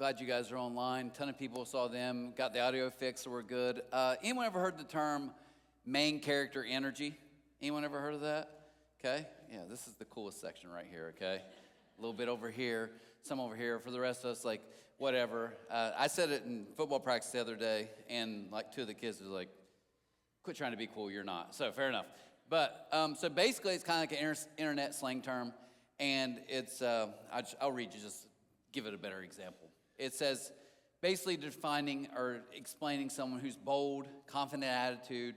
Glad you guys are online. A ton of people saw them, got the audio fixed, so we're good. Anyone ever heard the term main character energy? Anyone ever heard of that? Okay, yeah, this is the coolest section right here, okay? A little bit over here, some over here. For the rest of us, like, whatever. I said it in football practice the other day, and like two of the kids were like, quit trying to be cool, you're not. So fair enough. But so basically it's kind of like an internet slang term, and it's, I'll read you, just give it a better example. It says, basically defining or explaining someone who's bold, confident attitude,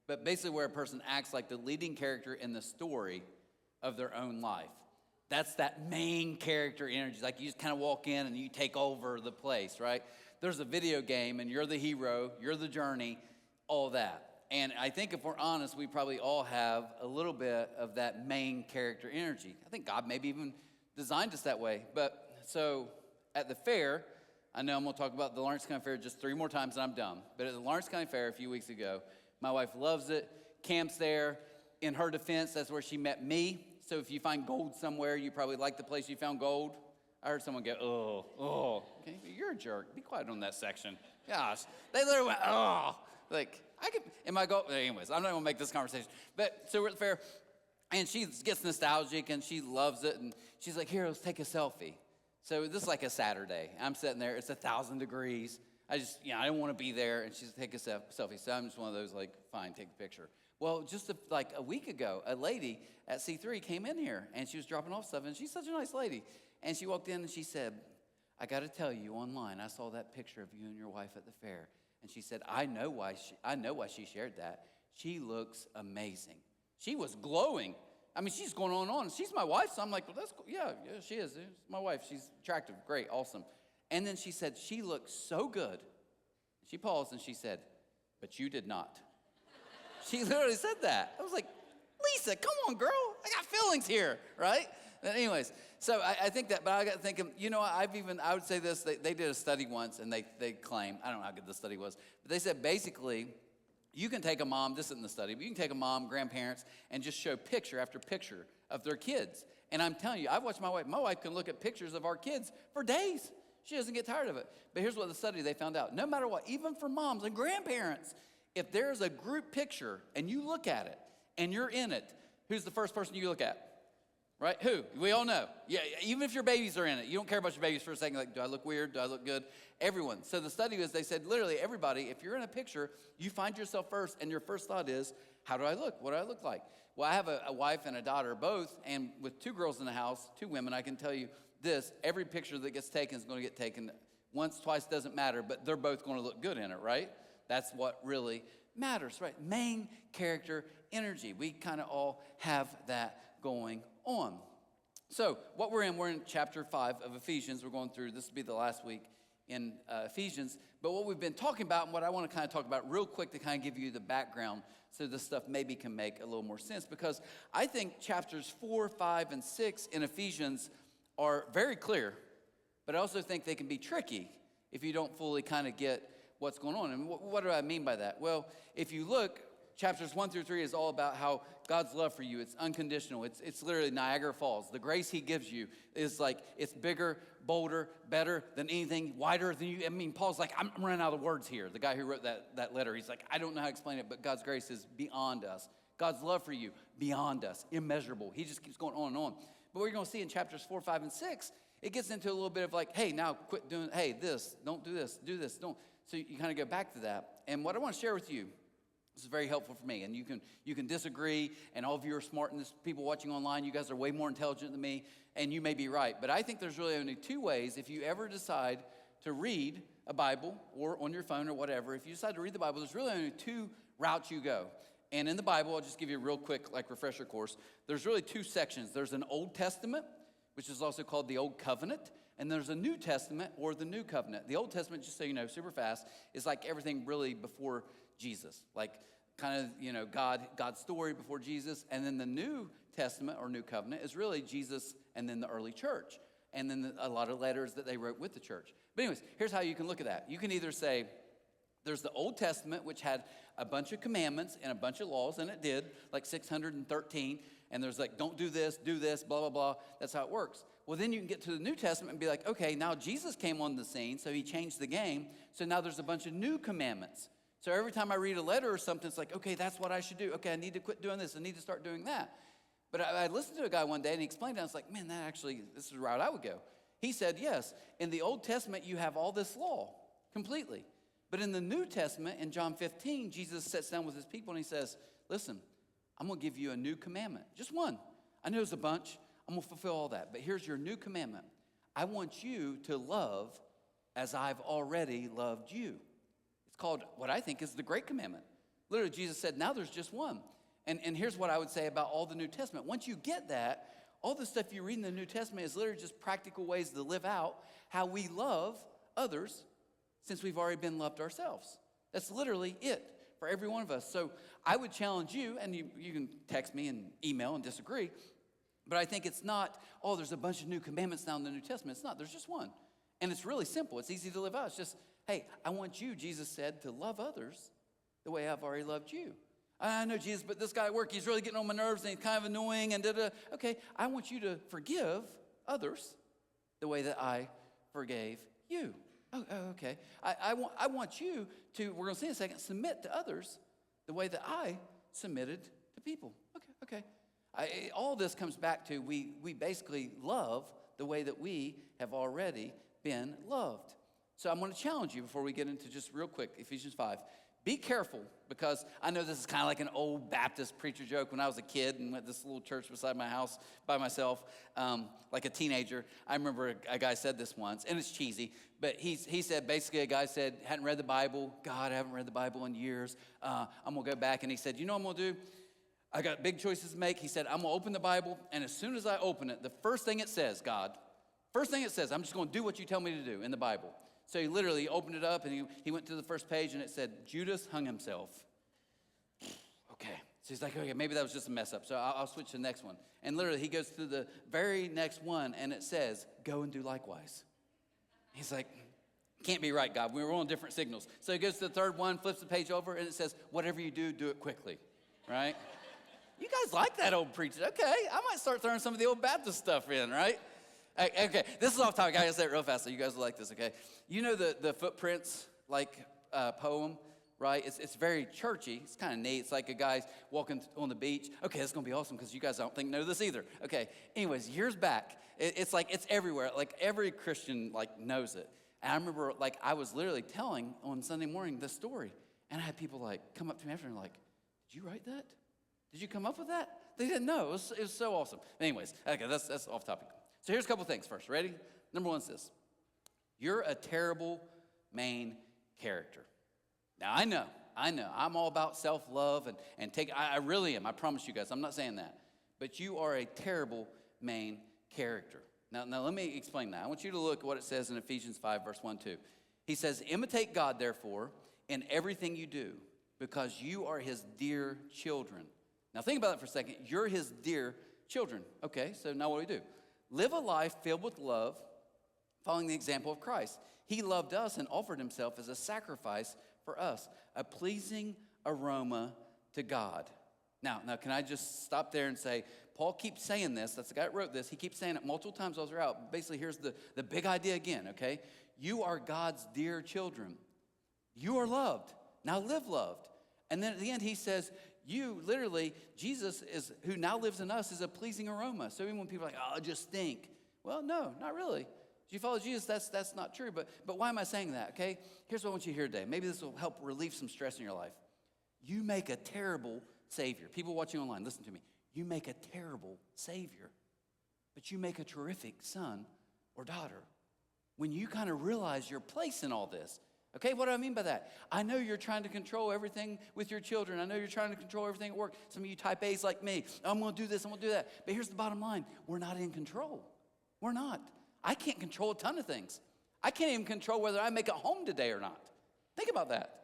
but basically where a person acts like the leading character in the story of their own life. That's that main character energy. Like you just kind of walk in and you take over the place, right? There's a video game and you're the hero, you're the journey, all that. And I think if we're honest, we probably all have a little bit of that main character energy. I think God maybe even designed us that way. But so at the fair, I know I'm going to talk about the Lawrence County Fair just 3 more times and I'm done. But at the Lawrence County Fair a few weeks ago, my wife loves it, camps there. In her defense, that's where she met me. So if you find gold somewhere, you probably like the place you found gold. I heard someone go, oh. Okay, you're a jerk. Be quiet on that section. Gosh, they literally went, oh. Like, I could, am I go? Anyways, I'm not going to make this conversation. But so we're at the fair, and she gets nostalgic, and she loves it. And she's like, here, let's take a selfie. So this is like a Saturday. I'm sitting there. It's 1,000 degrees. I didn't want to be there. And she's take a selfie. So I'm just one of those, like, fine, take the picture. Well, just like a week ago, a lady at C3 came in here, and she was dropping off stuff. And she's such a nice lady. And she walked in, and she said, I got to tell you, online, I saw that picture of you and your wife at the fair. And she said, I know why she shared that. She looks amazing. She was glowing. I mean, she's going on and on. She's my wife, so I'm like, well, that's cool. Yeah, she is. It's my wife. She's attractive. Great, awesome. And then she said, she looks so good. She paused and she said, but you did not. She literally said that. I was like, Lisa, come on, girl. I got feelings here, right? But anyways, so I think that, but I got thinking, I would say this, they did a study once and they claim, I don't know how good the study was, but they said basically, you can take a mom, this isn't the study, but you can take a mom, grandparents, and just show picture after picture of their kids. And I'm telling you, I've watched my wife. My wife can look at pictures of our kids for days. She doesn't get tired of it. But here's what the study they found out. No matter what, even for moms and grandparents, if there's a group picture and you look at it and you're in it, who's the first person you look at? Right? Who? We all know. Yeah, even if your babies are in it, you don't care about your babies for a second. Like, do I look weird? Do I look good? Everyone. So the study was, they said, literally everybody, if you're in a picture, you find yourself first, and your first thought is, how do I look? What do I look like? Well, I have a wife and a daughter both, and with 2 girls in the house, 2 women, I can tell you this, every picture that gets taken is going to get taken once, twice, doesn't matter, but they're both going to look good in it, right? That's what really matters, right? Main character energy. We kind of all have that going on. So what we're in chapter 5 of Ephesians. We're going through, this will be the last week in Ephesians. But what we've been talking about and what I want to kind of talk about real quick to kind of give you the background so this stuff maybe can make a little more sense. Because I think chapters 4, 5, and 6 in Ephesians are very clear. But I also think they can be tricky if you don't fully kind of get what's going on. And what do I mean by that? Well, if you look, chapters 1 through 3 is all about how God's love for you, it's unconditional. It's literally Niagara Falls. The grace he gives you is like, it's bigger, bolder, better than anything, wider than you. I mean, Paul's like, I'm running out of words here. The guy who wrote that letter, he's like, I don't know how to explain it, but God's grace is beyond us. God's love for you, beyond us, immeasurable. He just keeps going on and on. But what you're going to see in chapters 4, 5, and 6, it gets into a little bit of like, hey, now quit doing, hey, this, don't do this, don't. So you kind of go back to that. And what I want to share with you, this is very helpful for me, and you can disagree, and all of you are smart, and this people watching online, you guys are way more intelligent than me, and you may be right. But I think there's really only 2 ways if you ever decide to read a Bible, or on your phone or whatever, if you decide to read the Bible, there's really only 2 routes you go. And in the Bible, I'll just give you a real quick refresher course. There's really 2 sections. There's an Old Testament, which is also called the Old Covenant, and there's a New Testament or the New Covenant. The Old Testament, just so you know, super fast, is like everything really before Jesus, like kind of, God's story before Jesus. And then the New Testament or New Covenant is really Jesus and then the early church, and then a lot of letters that they wrote with the church. But anyways, here's how you can look at that. You can either say, there's the Old Testament, which had a bunch of commandments and a bunch of laws, and it did, like 613. And there's like, don't do this, blah, blah, blah. That's how it works. Well, then you can get to the New Testament and be like, okay, now Jesus came on the scene, so he changed the game. So now there's a bunch of new commandments. So every time I read a letter or something, it's like, okay, that's what I should do. Okay, I need to quit doing this. I need to start doing that. But I listened to a guy one day, and he explained it. I was like, man, this is the route I would go. He said, yes, in the Old Testament, you have all this law completely. But in the New Testament, in John 15, Jesus sits down with his people, and he says, listen, I'm going to give you a new commandment. Just one. I know there's a bunch. I'm going to fulfill all that. But here's your new commandment. I want you to love as I've already loved you. It's called what I think is the Great Commandment. Literally, Jesus said, now there's just one. And here's what I would say about all the New Testament. Once you get that, all the stuff you read in the New Testament is literally just practical ways to live out how we love others since we've already been loved ourselves. That's literally it for every one of us. So I would challenge you, and you can text me and email and disagree, but I think it's not, oh, there's a bunch of new commandments now in the New Testament. It's not. There's just one. And it's really simple. It's easy to live out. It's just, hey, I want you, Jesus said, to love others the way I've already loved you. I know, Jesus, but this guy at work, he's really getting on my nerves, and he's kind of annoying, and da-da. Okay, I want you to forgive others the way that I forgave you. Oh, okay. I want you to, we're going to see in a second, submit to others the way that I submitted to people. Okay. All this comes back to we basically love the way that we have already been loved. So I'm going to challenge you before we get into just real quick, Ephesians 5. Be careful, because I know this is kind of like an old Baptist preacher joke. When I was a kid and went to this little church beside my house by myself, like a teenager, I remember a guy said this once, and it's cheesy, but he said, basically a guy said, hadn't read the Bible. God, I haven't read the Bible in years. I'm going to go back. And he said, you know what I'm going to do? I got big choices to make. He said, I'm going to open the Bible, and as soon as I open it, the first thing it says, I'm just going to do what you tell me to do in the Bible. So he literally opened it up, and he went to the first page, and it said, Judas hung himself. Okay. So he's like, okay, maybe that was just a mess up. So I'll switch to the next one. And literally, he goes to the very next one, and it says, go and do likewise. He's like, can't be right, God. We were on different signals. So he goes to the third one, flips the page over, and it says, whatever you do, do it quickly. Right? You guys like that old preacher. Okay, I might start throwing some of the old Baptist stuff in, right? Okay, this is off topic. I gotta say it real fast so you guys will like this, okay? You know the footprints, poem, right? It's very churchy. It's kind of neat. It's like a guy's walking on the beach. Okay, that's gonna be awesome because you guys I don't think know this either. Okay, anyways, years back, it's everywhere. Like every Christian knows it. And I remember I was literally telling on Sunday morning this story, and I had people come up to me after and did you write that? Did you come up with that? They didn't know. It was so awesome. Anyways, okay, that's off topic. So here's a couple things first. Ready? Number one is this. You're a terrible main character. Now, I know. I'm all about self-love and I really am. I promise you guys. I'm not saying that. But you are a terrible main character. Now let me explain that. I want you to look at what it says in Ephesians 5, verse 1, 2. He says, imitate God, therefore, in everything you do, because you are his dear children. Now, think about that for a second. You're his dear children. Okay, so now what do we do? Live a life filled with love, following the example of Christ. He loved us and offered himself as a sacrifice for us, a pleasing aroma to God. Now, can I just stop there and say, Paul keeps saying this. That's the guy that wrote this. He keeps saying it multiple times all throughout. Basically, here's the big idea again, okay? You are God's dear children. You are loved. Now live loved. And then at the end, he says, you, literally, Jesus, who now lives in us, is a pleasing aroma. So even when people are like, oh, I just stink. Well, no, not really. If you follow Jesus, that's not true. But why am I saying that, okay? Here's what I want you to hear today. Maybe this will help relieve some stress in your life. You make a terrible Savior. People watching online, listen to me. You make a terrible Savior, but you make a terrific son or daughter. When you kind of realize your place in all this. Okay, what do I mean by that? I know you're trying to control everything with your children. I know you're trying to control everything at work. Some of you type A's like me. I'm going to do this, I'm going to do that. But here's the bottom line. We're not in control. We're not. I can't control a ton of things. I can't even control whether I make it home today or not. Think about that.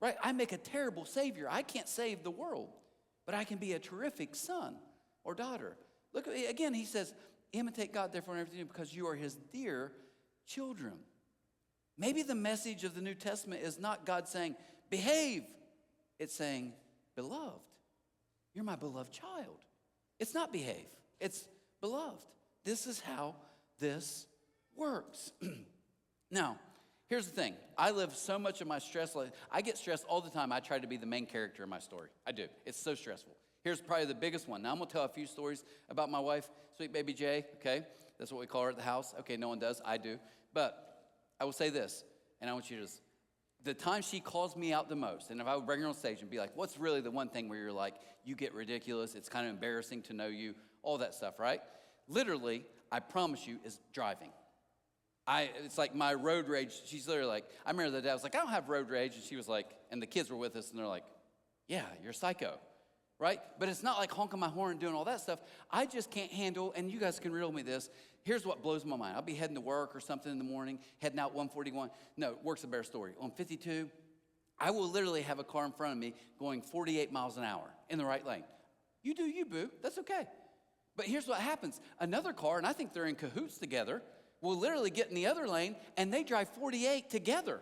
Right? I make a terrible Savior. I can't save the world. But I can be a terrific son or daughter. Look, again, he says, imitate God, therefore, in everything, because you are his dear children. Maybe the message of the New Testament is not God saying, behave. It's saying, beloved. You're my beloved child. It's not behave. It's beloved. This is how this works. Now, here's the thing. I live so much of my stress life. I get stressed all the time. I try to be the main character in my story. I do. It's so stressful. Here's probably the biggest one. Now, I'm going to tell a few stories about my wife, sweet baby Jay, okay? That's what we call her at the house. Okay, no one does. I do. But I will say this, and I want you to just, the time she calls me out the most, and if I would bring her on stage and be like, what's really the one thing where you're like, you get ridiculous, it's kind of embarrassing to know you, all that stuff, right? Literally, I promise you, is driving. It's like my road rage. She's literally like, I remember the day I was like, I don't have road rage. And she was like, and the kids were with us, and they're like, yeah, you're psycho, right? But it's not like honking my horn and doing all that stuff. I just can't handle, and you guys can riddle me this. Here's what blows my mind. I'll be heading to work or something in the morning, heading out 141. No, work's a better story. On 52, I will literally have a car in front of me going 48 miles an hour in the right lane. You do you, boo. That's okay. But here's what happens. Another car, and I think they're in cahoots together, will literally get in the other lane, and they drive 48 together.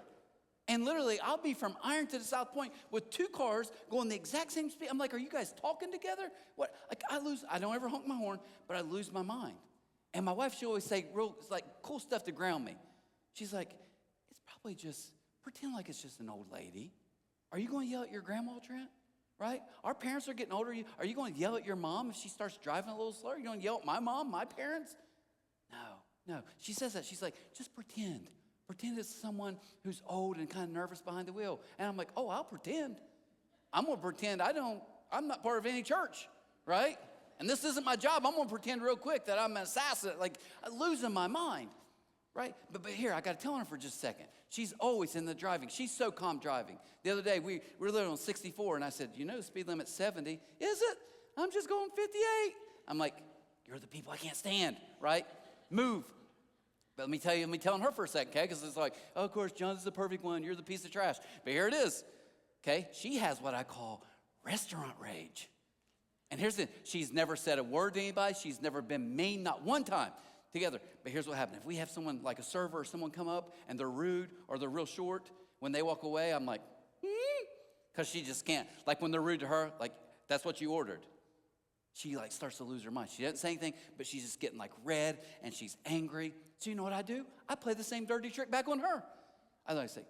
And literally, I'll be from Iron to the South Point with two cars going the exact same speed. I'm like, are you guys talking together? What? Like, I don't ever honk my horn, but I lose my mind. And my wife, she always say it's like cool stuff to ground me. She's like, it's probably just, pretend like it's just an old lady. Are you going to yell at your grandma, Trent? Right? Our parents are getting older. Are you going to yell at your mom if she starts driving a little slower? Are you going to yell at my mom, my parents? No. She says that. She's like, just pretend. Pretend it's someone who's old and kind of nervous behind the wheel. And I'm like, oh, I'll pretend. I'm going to pretend I'm not part of any church, right? And this isn't my job. I'm going to pretend real quick that I'm an assassin, like I'm losing my mind, right? But here, I got to tell her for just a second. She's always in the driving. She's so calm driving. The other day, we were living on 64, and I said, you know, the speed limit's 70. Is it? I'm just going 58. I'm like, you're the people I can't stand, right? Move. But let me tell her for a second, okay? Because it's like, oh, of course, John's the perfect one. You're the piece of trash. But here it is, okay? She has what I call restaurant rage. And here's the thing. She's never said a word to anybody. She's never been mean, not one time together. But here's what happened. If we have someone like a server or someone come up and they're rude or they're real short, when they walk away, I'm like, because she just can't. Like when they're rude to her, like that's what you ordered. She like starts to lose her mind. She doesn't say anything, but she's just getting like red and she's angry. So you know what I do? I play the same dirty trick back on her. I like to say,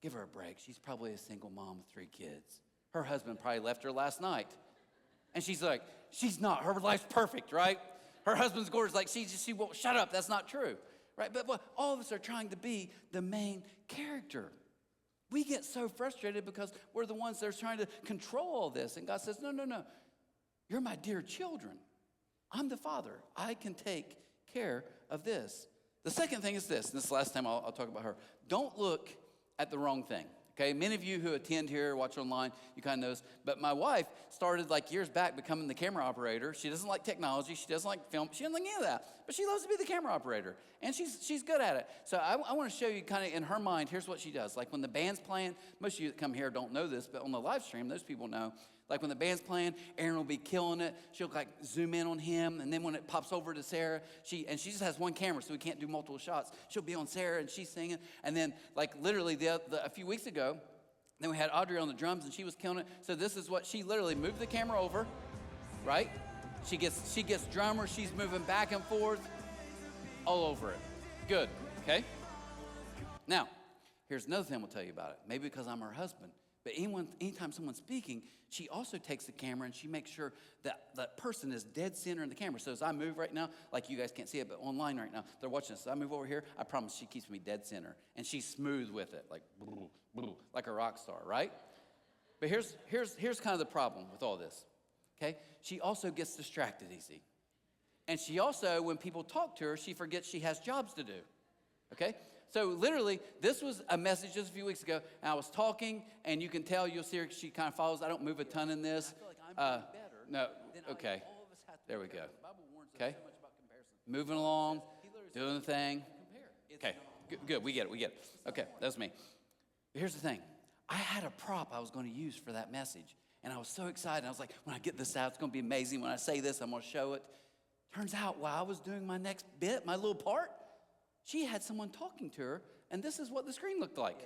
give her a break. She's probably a single mom with 3 kids. Her husband probably left her last night. And she's like, she's not. Her life's perfect, right? Her husband's gorgeous. Like, she won't shut up. That's not true, right? But all of us are trying to be the main character. We get so frustrated because we're the ones that are trying to control all this. And God says, no. You're my dear children. I'm the Father. I can take care of this. The second thing is this. And this is the last time I'll talk about her. Don't look at the wrong thing. Okay, many of you who attend here, watch online, you kind of know this. But my wife started like years back becoming the camera operator. She doesn't like technology. She doesn't like film. She doesn't like any of that. But she loves to be the camera operator. And she's good at it. So I want to show you kind of in her mind, here's what she does. Like when the band's playing, most of you that come here don't know this, but on the live stream, those people know. Like when the band's playing, Aaron will be killing it. She'll like zoom in on him. And then when it pops over to Sarah, she just has one camera, so we can't do multiple shots. She'll be on Sarah and she's singing. And then like literally a few weeks ago, then we had Audrey on the drums and she was killing it. So this is what she literally moved the camera over, right? She gets drummer. She's moving back and forth all over it. Good, okay? Now, here's another thing I'm gonna tell you about it. Maybe because I'm her husband. But anytime someone's speaking, she also takes the camera and she makes sure that that person is dead center in the camera. So as I move right now, like you guys can't see it, but online right now, they're watching this. So I move over here, I promise she keeps me dead center. And she's smooth with it, like a rock star, right? But here's kind of the problem with all this, okay? She also gets distracted easy. And she also, when people talk to her, she forgets she has jobs to do, okay? So literally, this was a message just a few weeks ago, and I was talking, and you can tell, you'll see her, she kind of follows. I don't move a ton in this. I feel like I'm doing better. No, okay. All of us have to there we go. The Bible warns us so much about comparison. Moving along, doing the thing. Okay, good, we get it. Okay, that's me. But here's the thing. I had a prop I was going to use for that message, and I was so excited. I was like, when I get this out, it's going to be amazing. When I say this, I'm going to show it. Turns out, while I was doing my next bit, my little part, she had someone talking to her, and this is what the screen looked like.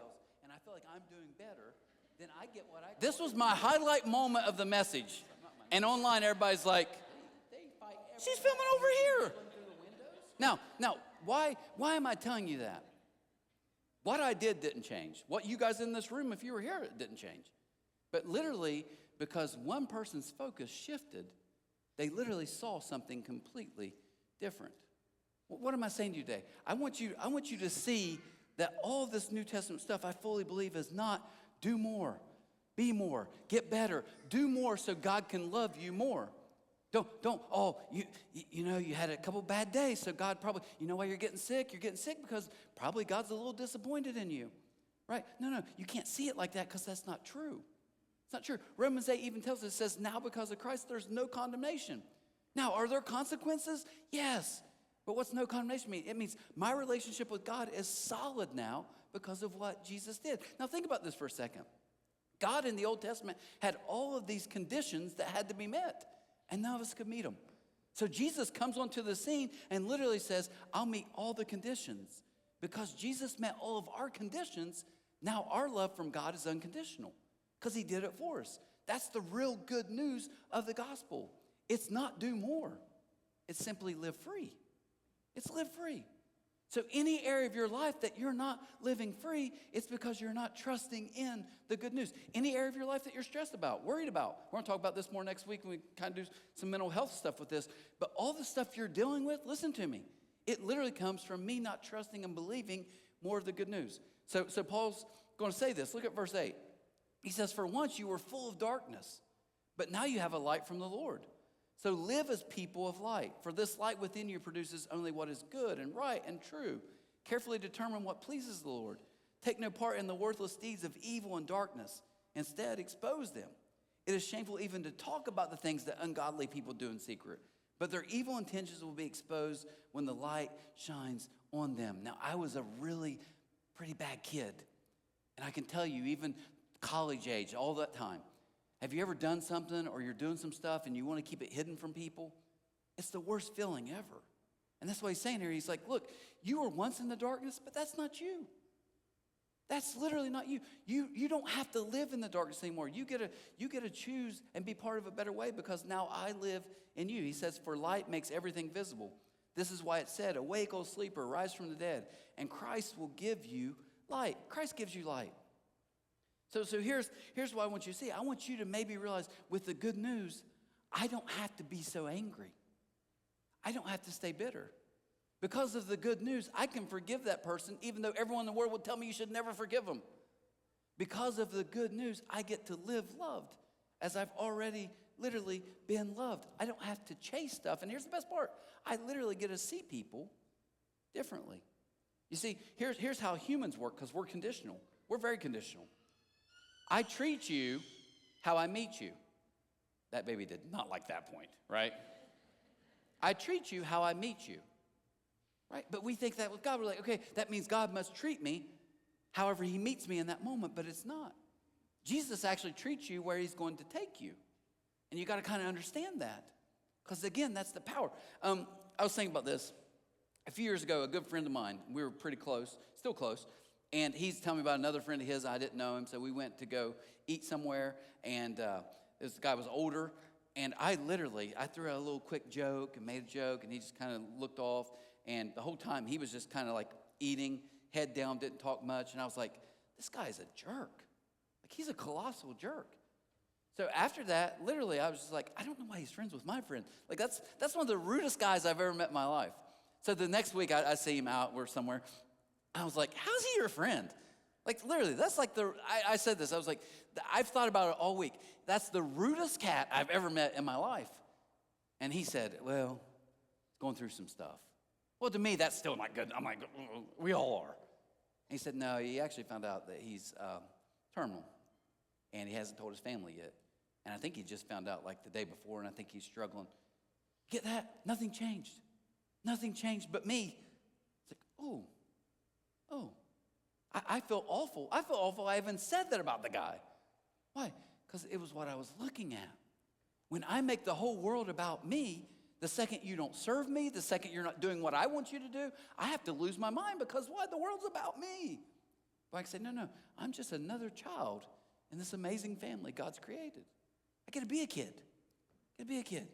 And I feel like I'm doing better than I get what I. This was my highlight moment of the message. And online, everybody's like, She's filming over here. Now, why am I telling you that? What I did didn't change. What you guys in this room, if you were here, it didn't change. But literally, because one person's focus shifted, they literally saw something completely different. What am I saying to you today? I want you to see that all this New Testament stuff, I fully believe, is not do more, be more, get better, do more so God can love you more. You had a couple bad days, so God probably, you know why you're getting sick? You're getting sick because probably God's a little disappointed in you, right? No, you can't see it like that because that's not true. It's not true. Romans 8 even tells us, it says, now because of Christ, there's no condemnation. Now, are there consequences? Yes. But what's no condemnation mean? It means my relationship with God is solid now because of what Jesus did. Now, think about this for a second. God in the Old Testament had all of these conditions that had to be met, and none of us could meet them. So Jesus comes onto the scene and literally says, I'll meet all the conditions. Because Jesus met all of our conditions, now our love from God is unconditional because he did it for us. That's the real good news of the gospel. It's not do more. It's simply live free. It's live free. So any area of your life that you're not living free, it's because you're not trusting in the good news. Any area of your life that you're stressed about, worried about. We're going to talk about this more next week when we kind of do some mental health stuff with this. But all the stuff you're dealing with, listen to me. It literally comes from me not trusting and believing more of the good news. So Paul's going to say this. Look at verse 8. He says, for once you were full of darkness, but now you have a light from the Lord. So live as people of light, for this light within you produces only what is good and right and true. Carefully determine what pleases the Lord. Take no part in the worthless deeds of evil and darkness. Instead, expose them. It is shameful even to talk about the things that ungodly people do in secret, but their evil intentions will be exposed when the light shines on them. Now, I was a really pretty bad kid, and I can tell you, even college age, all that time, have you ever done something or you're doing some stuff and you want to keep it hidden from people? It's the worst feeling ever. And that's what he's saying here. He's like, look, you were once in the darkness, but that's not you. That's literally not you. You don't have to live in the darkness anymore. You get to choose and be part of a better way because now I live in you. He says, for light makes everything visible. This is why it said, awake, O sleeper, rise from the dead, and Christ will give you light. Christ gives you light. So here's what I want you to see. I want you to maybe realize with the good news, I don't have to be so angry. I don't have to stay bitter. Because of the good news, I can forgive that person even though everyone in the world would tell me you should never forgive them. Because of the good news, I get to live loved as I've already literally been loved. I don't have to chase stuff. And here's the best part. I literally get to see people differently. You see, here's how humans work because we're conditional. We're very conditional. I treat you how I meet you. That baby did not like that point, right? I treat you how I meet you, right? But we think that with God, we're like, okay, that means God must treat me however he meets me in that moment, but it's not. Jesus actually treats you where he's going to take you. And you got to kind of understand that because, again, that's the power. I was thinking about this. A few years ago, a good friend of mine, we were pretty close, still close, and he's telling me about another friend of his. I didn't know him, so we went to go eat somewhere, and this guy was older, and I threw out a little quick joke and made a joke, and he just kind of looked off, and the whole time he was just kind of like eating, head down, didn't talk much, and I was like, this guy's a jerk. Like, he's a colossal jerk. So after that, literally, I was just like, I don't know why he's friends with my friend. Like, that's one of the rudest guys I've ever met in my life. So the next week, I see him out, we're somewhere. I was like, how's he your friend? Like, literally, that's like I said this. I was like, I've thought about it all week. That's the rudest cat I've ever met in my life. And he said, well, going through some stuff. Well, to me, that's still not good. I'm like, we all are. And he said, no, he actually found out that he's terminal. And he hasn't told his family yet. And I think he just found out like the day before, and I think he's struggling. Get that? Nothing changed. Nothing changed but me. It's like, oh. I feel awful. I feel awful I even said that about the guy. Why? Because it was what I was looking at. When I make the whole world about me, the second you don't serve me, the second you're not doing what I want you to do, I have to lose my mind because what? The world's about me. But I can say, no, I'm just another child in this amazing family God's created. I get to be a kid.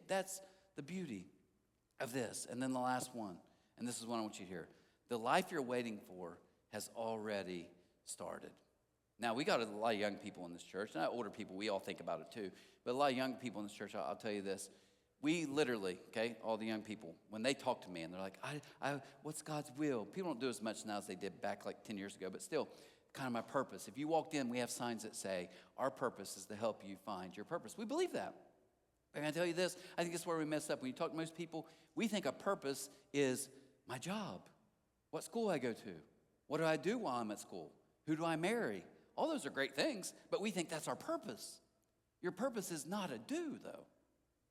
That's the beauty of this. And then the last one, and this is what I want you to hear. The life you're waiting for has already started. Now, we got a lot of young people in this church, not older people. We all think about it too. But a lot of young people in this church, I'll tell you this. We literally, okay, all the young people, when they talk to me and they're like, what's God's will? People don't do as much now as they did back like 10 years ago, but still, kind of my purpose. If you walked in, we have signs that say, our purpose is to help you find your purpose. We believe that. And I tell you this, I think this is where we mess up. When you talk to most people, we think a purpose is my job, what school I go to, what do I do while I'm at school, who do I marry? All those are great things, but we think that's our purpose. Your purpose is not a do, though.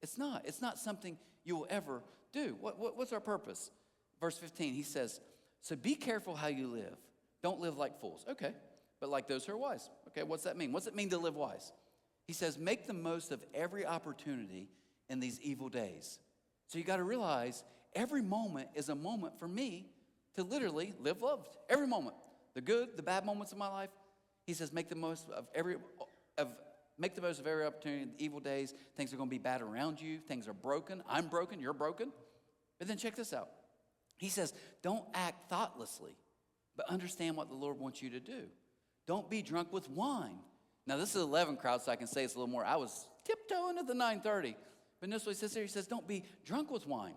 It's not. It's not something you will ever do. What's our purpose? Verse 15, he says, so be careful how you live. Don't live like fools. Okay, but like those who are wise. Okay, what's that mean? What's it mean to live wise? He says, make the most of every opportunity in these evil days. So you got to realize every moment is a moment for me to literally live loved. Every moment. The good, the bad moments of my life. He says, make the most of every opportunity in the evil days. Things are going to be bad around you. Things are broken. I'm broken. You're broken. But then check this out. He says, don't act thoughtlessly, but understand what the Lord wants you to do. Don't be drunk with wine. Now, this is 11 crowd, so I can say it's a little more. I was tiptoeing at the 9:30. But notice what he says here. He says, don't be drunk with wine.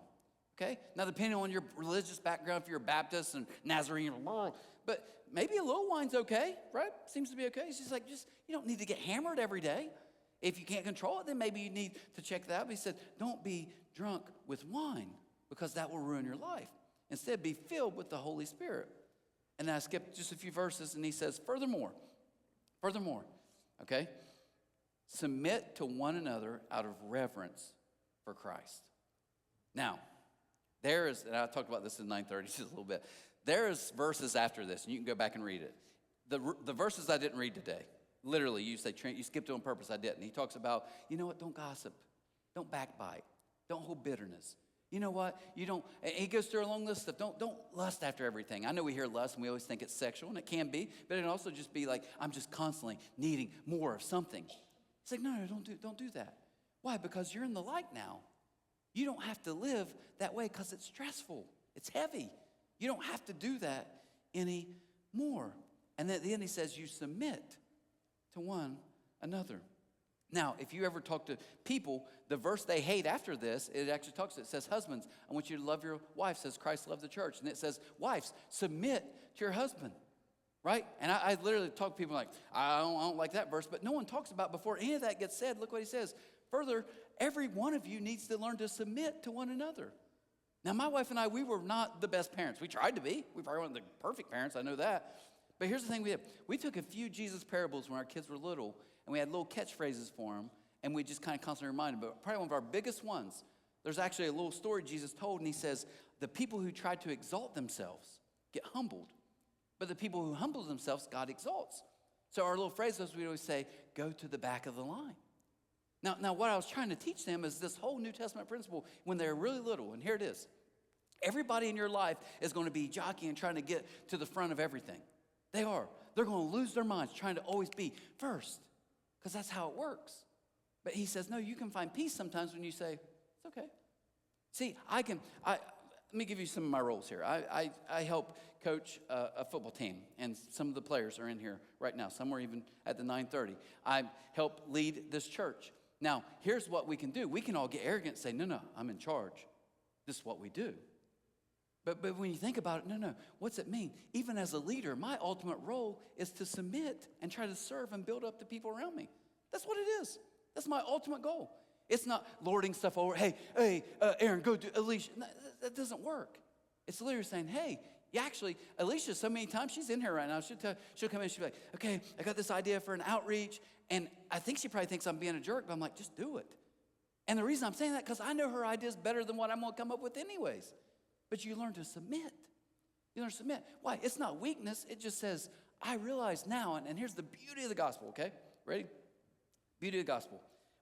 Okay? Now, depending on your religious background, if you're Baptist and Nazarene, but maybe a little wine's okay, right? Seems to be okay. He's just like, you don't need to get hammered every day. If you can't control it, then maybe you need to check that out. But he said, don't be drunk with wine because that will ruin your life. Instead, be filled with the Holy Spirit. And then I skipped just a few verses, and he says, furthermore, okay, submit to one another out of reverence for Christ. Now, there is, and I talked about this in 9:30 just a little bit. There is verses after this, and you can go back and read it. The verses I didn't read today, literally, you say, Trent, you skipped it on purpose. I didn't. He talks about, you know what, don't gossip. Don't backbite. Don't hold bitterness. You know what, you don't, and he goes through a long list of don't lust after everything. I know we hear lust, and we always think it's sexual, and it can be, but it can also just be like, I'm just constantly needing more of something. It's like, no, don't do that. Why? Because you're in the light now. You don't have to live that way because it's stressful. It's heavy. You don't have to do that anymore. And then at the end he says, you submit to one another. Now, if you ever talk to people, the verse they hate after this, it actually talks, it says, husbands, I want you to love your wife, says Christ loved the church. And it says, wives, submit to your husband, right? And I literally talk to people like, I don't like that verse, but no one talks about before any of that gets said. Look what he says. Further, every one of you needs to learn to submit to one another. Now, my wife and I, we were not the best parents. We tried to be. We probably weren't the perfect parents. I know that. But here's the thing we did. We took a few Jesus parables when our kids were little, and we had little catchphrases for them, and we just kind of constantly reminded them. But probably one of our biggest ones, there's actually a little story Jesus told, and he says, the people who try to exalt themselves get humbled. But the people who humble themselves, God exalts. So our little phrase was, we always say, go to the back of the line. Now, what I was trying to teach them is this whole New Testament principle when they're really little, and here it is. Everybody in your life is going to be jockeying, trying to get to the front of everything. They are. They're going to lose their minds trying to always be first because that's how it works. But he says, no, you can find peace sometimes when you say, it's okay. See, let me give you some of my roles here. I help coach a football team, and some of the players are in here right now. Some are even at the 9:30. I help lead this church. Now, here's what we can do. We can all get arrogant and say, no, I'm in charge. This is what we do. But when you think about it, no, what's it mean? Even as a leader, my ultimate role is to submit and try to serve and build up the people around me. That's what it is. That's my ultimate goal. It's not lording stuff over. Hey, Aaron, go do Alicia. No, that doesn't work. It's literally saying, hey, actually, Alicia, so many times, she's in here right now. She'll come in and she'll be like, okay, I got this idea for an outreach. And I think she probably thinks I'm being a jerk, but I'm like, just do it. And the reason I'm saying that, because I know her ideas better than what I'm going to come up with anyways. But you learn to submit. You learn to submit. Why? It's not weakness. It just says, I realize now, and here's the beauty of the gospel, okay? Ready? Beauty of the gospel.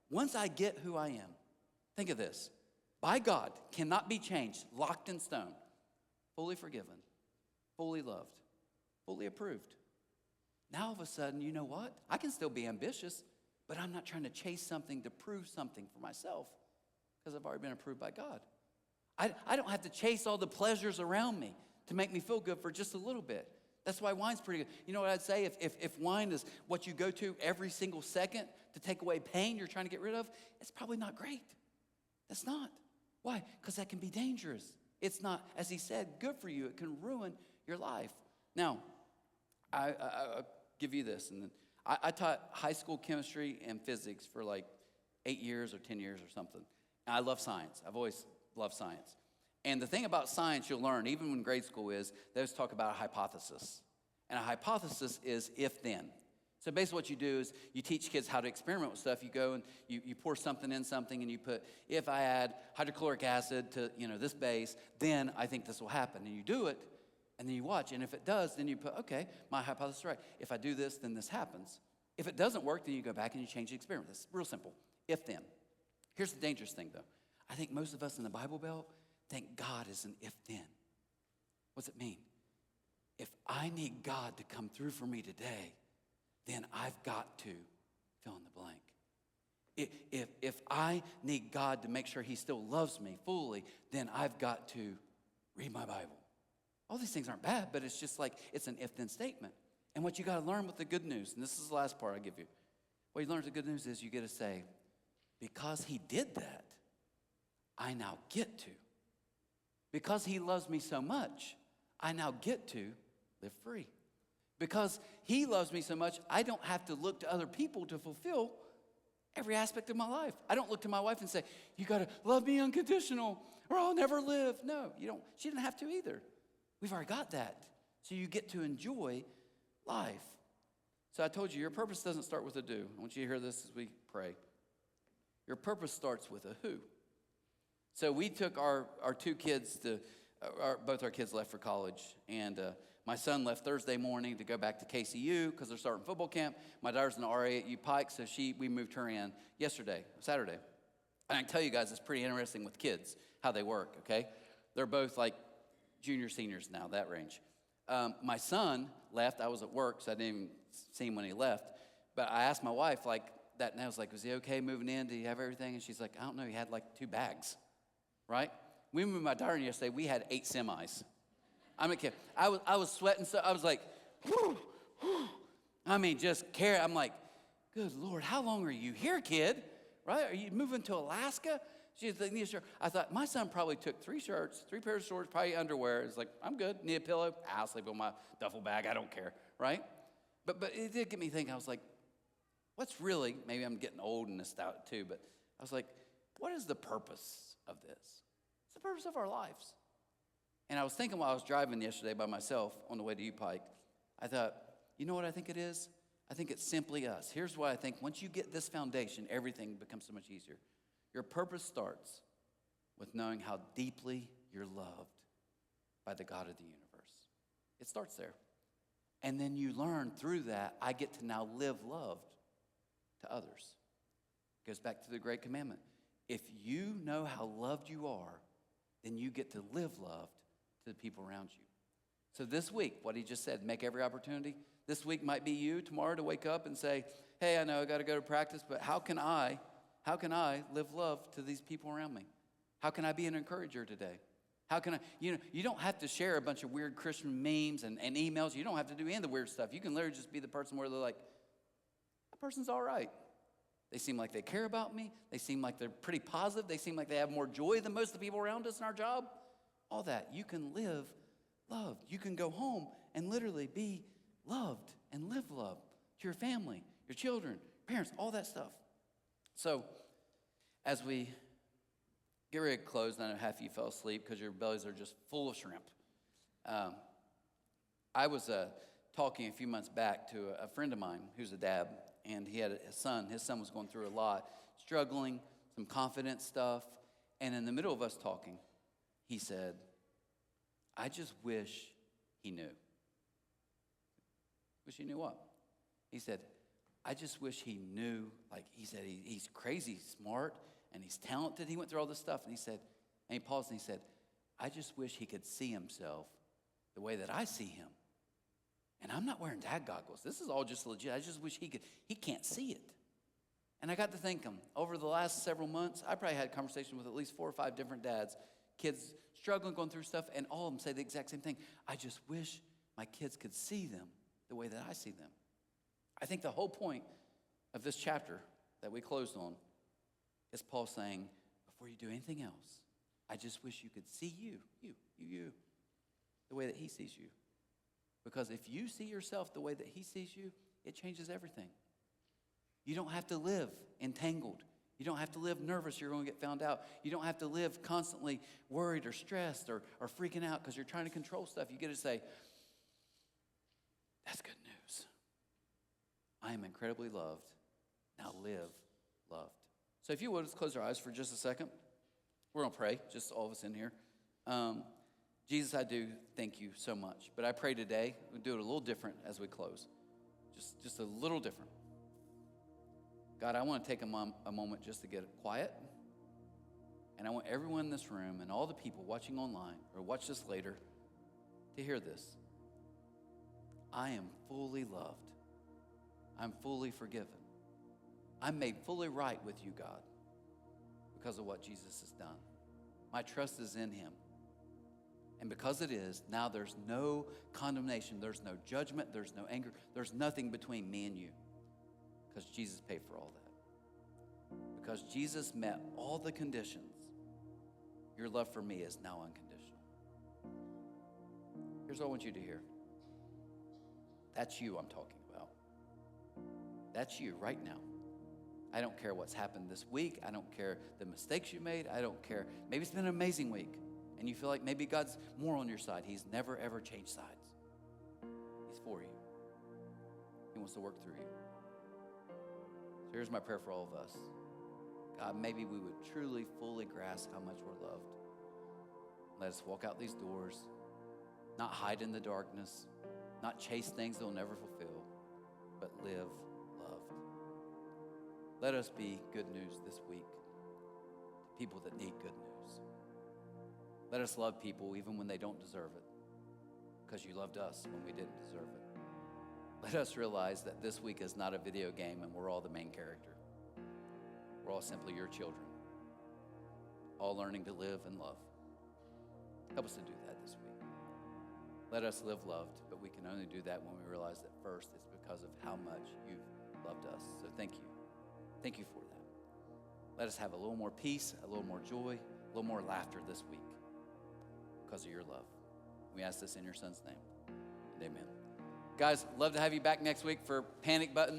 Once I get who I am, think of this. By God, cannot be changed, locked in stone, fully forgiven, fully loved, fully approved. Now, all of a sudden, you know what? I can still be ambitious, but I'm not trying to chase something to prove something for myself because I've already been approved by God. I don't have to chase all the pleasures around me to make me feel good for just a little bit. That's why wine's pretty good. You know what I'd say? If wine is what you go to every single second to take away pain you're trying to get rid of, it's probably not great. That's not. Why? Because that can be dangerous. It's not, as he said, good for you. It can ruin your life. Now, I'll give you this. And then I taught high school chemistry and physics for like 8 years or 10 years or something. And I love science. I've always loved science. And the thing about science you'll learn, even when grade school is, they always talk about a hypothesis. And a hypothesis is if-then. So basically what you do is you teach kids how to experiment with stuff. You go and you pour something in something and you put, if I add hydrochloric acid to this base, then I think this will happen. And you do it, and then you watch. And if it does, then you put, okay, my hypothesis is right. If I do this, then this happens. If it doesn't work, then you go back and you change the experiment. It's real simple. If-then. Here's the dangerous thing, though. I think most of us in the Bible Belt think God is an if-then. What's it mean? If I need God to come through for me today, then I've got to fill in the blank. If I need God to make sure he still loves me fully, then I've got to read my Bible. All these things aren't bad, but it's just like it's an if-then statement. And what you got to learn with the good news, and this is the last part I give you. What you learn with the good news is you get to say, because he did that, I now get to. Because he loves me so much, I now get to live free. Because he loves me so much, I don't have to look to other people to fulfill every aspect of my life. I don't look to my wife and say, you got to love me unconditional or I'll never live. No, you don't. She didn't have to either. We've already got that. So you get to enjoy life. So I told you, your purpose doesn't start with a do. I want you to hear this as we pray. Your purpose starts with a who. So we took our two kids both our kids left for college, and my son left Thursday morning to go back to KCU because they're starting football camp. My daughter's an RA at U Pike, so we moved her in Saturday. And I can tell you guys, it's pretty interesting with kids, how they work, okay? They're both like junior, seniors now, that range. My son left. I was at work, so I didn't even see him when he left. But I asked my wife, like, that, and I was like, was he okay moving in? Did he have everything? And she's like, I don't know. He had like 2 bags, right? We moved my daughter in yesterday. We had 8 semis. I'm not kidding. I was sweating, so I was like, whew, whew. I mean, just care. I'm like, good Lord, how long are you here, kid? Right? Are you moving to Alaska? She's like, need a shirt. I thought, my son probably took 3 shirts, 3 pairs of shorts, probably underwear. It's like, I'm good. Need a pillow? I'll sleep on my duffel bag. I don't care, right? But it did get me thinking. I was like, what's really, maybe I'm getting old and this out too, but I was like, what is the purpose of this? It's the purpose of our lives. And I was thinking while I was driving yesterday by myself on the way to U Pike, I thought, you know what I think it is? I think it's simply us. Here's what I think. Once you get this foundation, everything becomes so much easier. Your purpose starts with knowing how deeply you're loved by the God of the universe. It starts there. And then you learn through that, I get to now live loved to others. It goes back to the great commandment. If you know how loved you are, then you get to live loved to the people around you. So this week, what he just said, make every opportunity. This week might be you tomorrow to wake up and say, hey, I know I got to go to practice, but how can I live love to these people around me? How can I be an encourager today? How can I, you don't have to share a bunch of weird Christian memes and emails. You don't have to do any of the weird stuff. You can literally just be the person where they're like, that person's all right. They seem like they care about me. They seem like they're pretty positive. They seem like they have more joy than most of the people around us in our job. All that. You can live loved. You can go home and literally be loved and live love to your family, your children, parents, all that stuff. So as we get ready to close, and I know half of you fell asleep because your bellies are just full of shrimp. I was talking a few months back to a friend of mine who's a dad, and he had a son. His son was going through a lot, struggling, some confidence stuff. And in the middle of us talking, he said, I just wish he knew. Wish he knew what? He said, I just wish he knew, like he said, he's crazy smart and he's talented. He went through all this stuff and he paused and he said, I just wish he could see himself the way that I see him. And I'm not wearing dad goggles. This is all just legit. I just wish he can't see it. And I got to thinking, over the last several months, I probably had conversations with at least 4 or 5 different dads. kids struggling, going through stuff, and all of them say the exact same thing. I just wish my kids could see them the way that I see them. I think the whole point of this chapter that we closed on is Paul saying, before you do anything else, I just wish you could see you, the way that he sees you. Because if you see yourself the way that he sees you, it changes everything. You don't have to live entangled. You don't have to live nervous you're going to get found out. You don't have to live constantly worried or stressed or freaking out because you're trying to control stuff. You get to say, that's good news. I am incredibly loved. Now live loved. So if you would, let's close our eyes for just a second. We're going to pray, just all of us in here. Jesus, I do thank you so much. But I pray today, we'll do it a little different as we close. Just a little different. God, I want to take a moment just to get quiet. And I want everyone in this room and all the people watching online or watch this later to hear this. I am fully loved. I'm fully forgiven. I'm made fully right with you, God, because of what Jesus has done. My trust is in him. And because it is, now there's no condemnation, there's no judgment, there's no anger, there's nothing between me and you. Because Jesus paid for all that. Because Jesus met all the conditions, your love for me is now unconditional. Here's what I want you to hear. That's you I'm talking about. That's you right now. I don't care what's happened this week. I don't care the mistakes you made. I don't care. Maybe it's been an amazing week, and you feel like maybe God's more on your side. He's never, ever changed sides. He's for you. He wants to work through you. So here's my prayer for all of us. God, maybe we would truly, fully grasp how much we're loved. Let us walk out these doors, not hide in the darkness, not chase things that will never fulfill, but live loved. Let us be good news this week to people that need good news. Let us love people even when they don't deserve it, because you loved us when we didn't deserve it. Let us realize that this week is not a video game and we're all the main character. We're all simply your children, all learning to live and love. Help us to do that this week. Let us live loved, but we can only do that when we realize that first it's because of how much you've loved us. So thank you. Thank you for that. Let us have a little more peace, a little more joy, a little more laughter this week because of your love. We ask this in your son's name. And amen. Guys, love to have you back next week for Panic Buttons.